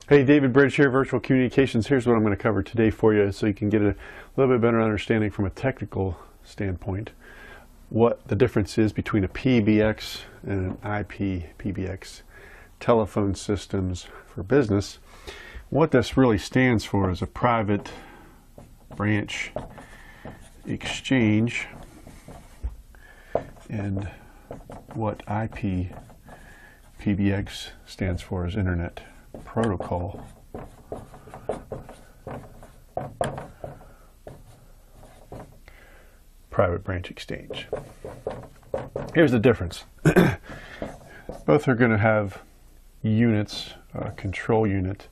Hey, David Bridge here, Virtual Communications. Here's what I'm going to cover today for you so you can get a little bit better understanding from a technical standpoint what the difference is between a PBX and an IP-PBX telephone systems for business. What this really stands for is a private branch exchange, and what IP-PBX stands for is Internet Protocol. Private branch exchange. Here's the difference. Both are going to have units, control unit,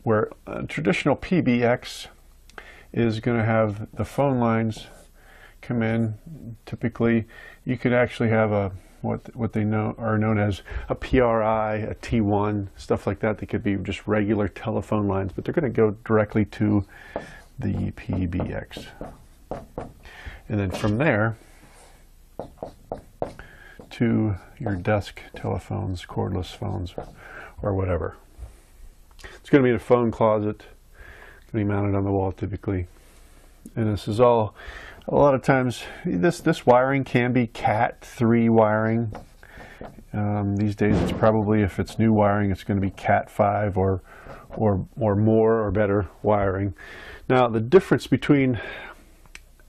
where a traditional PBX is going to have the phone lines come in. Typically, you could actually have a what they are known as a PRI, a T1, stuff like that. They could be just regular telephone lines, but they're going to go directly to the PBX. And then from there to your desk telephones, cordless phones, or whatever. It's going to be in a phone closet. It's going to be mounted on the wall typically. And this is all, a lot of times, this wiring can be Cat 3 wiring. These days it's probably, if it's new wiring, it's going to be Cat 5 or more or better wiring. Now the difference between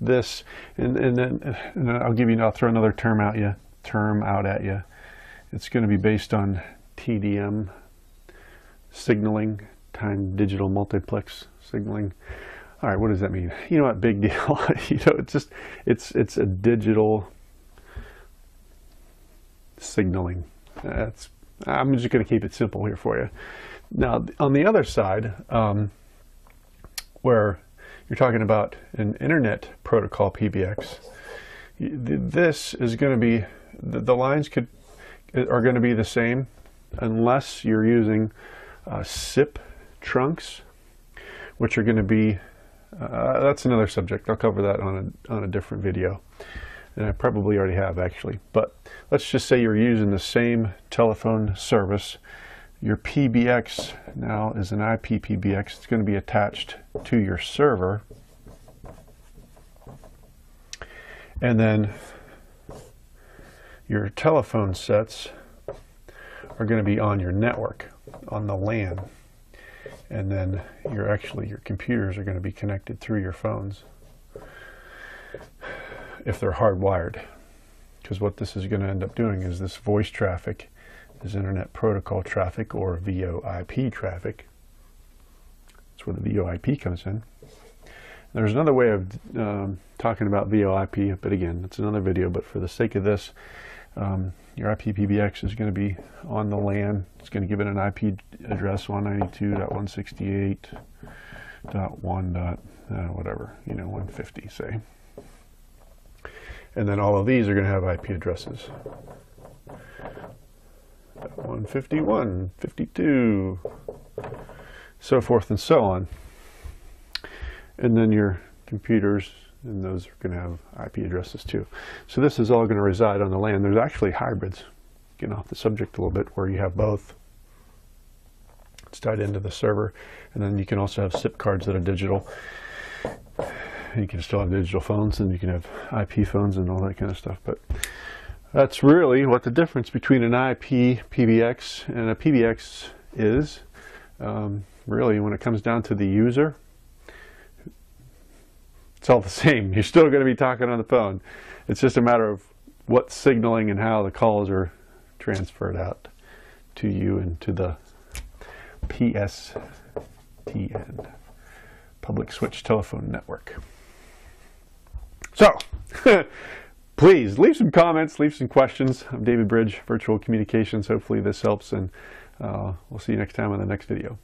this and I'll throw another term out at you. It's going to be based on TDM signaling, time digital multiplex signaling. All right, what does that mean? You know what, big deal. It's a digital signaling. I'm just going to keep it simple here for you. Now, on the other side, where you're talking about an Internet Protocol PBX, this is going to be, the lines are going to be the same unless you're using SIP trunks, which are going to be, that's another subject. I'll cover that on a different video, and I probably already have actually. But let's just say you're using the same telephone service. Your PBX now is an IP-PBX. It's going to be attached to your server, and then your telephone sets are going to be on your network, on the LAN. And then your computers are going to be connected through your phones if they're hardwired. Because what this is going to end up doing is this voice traffic is Internet Protocol traffic, or VoIP traffic. That's where the VoIP comes in. There's another way of talking about VoIP, but again, it's another video. But for the sake of this, your IP-PBX is going to be on the LAN. It's going to give it an IP address 192.168.1. Whatever, 150, say. And then all of these are going to have IP addresses. 151, 52, so forth and so on. And then your computers, and those are going to have IP addresses too. So this is all going to reside on the LAN. There's actually hybrids, getting off the subject a little bit, where you have both. It's tied into the server, and then you can also have SIP cards that are digital. You can still have digital phones, and you can have IP phones and all that kind of stuff. But that's really what the difference between an IP-PBX and a PBX is. Really, when it comes down to the user, it's all the same. You're still going to be talking on the phone. It's just a matter of what signaling and how the calls are transferred out to you and to the PSTN, Public Switch Telephone Network. So, please leave some comments, leave some questions. I'm David Bridge, Virtual Communications. Hopefully this helps, and we'll see you next time on the next video.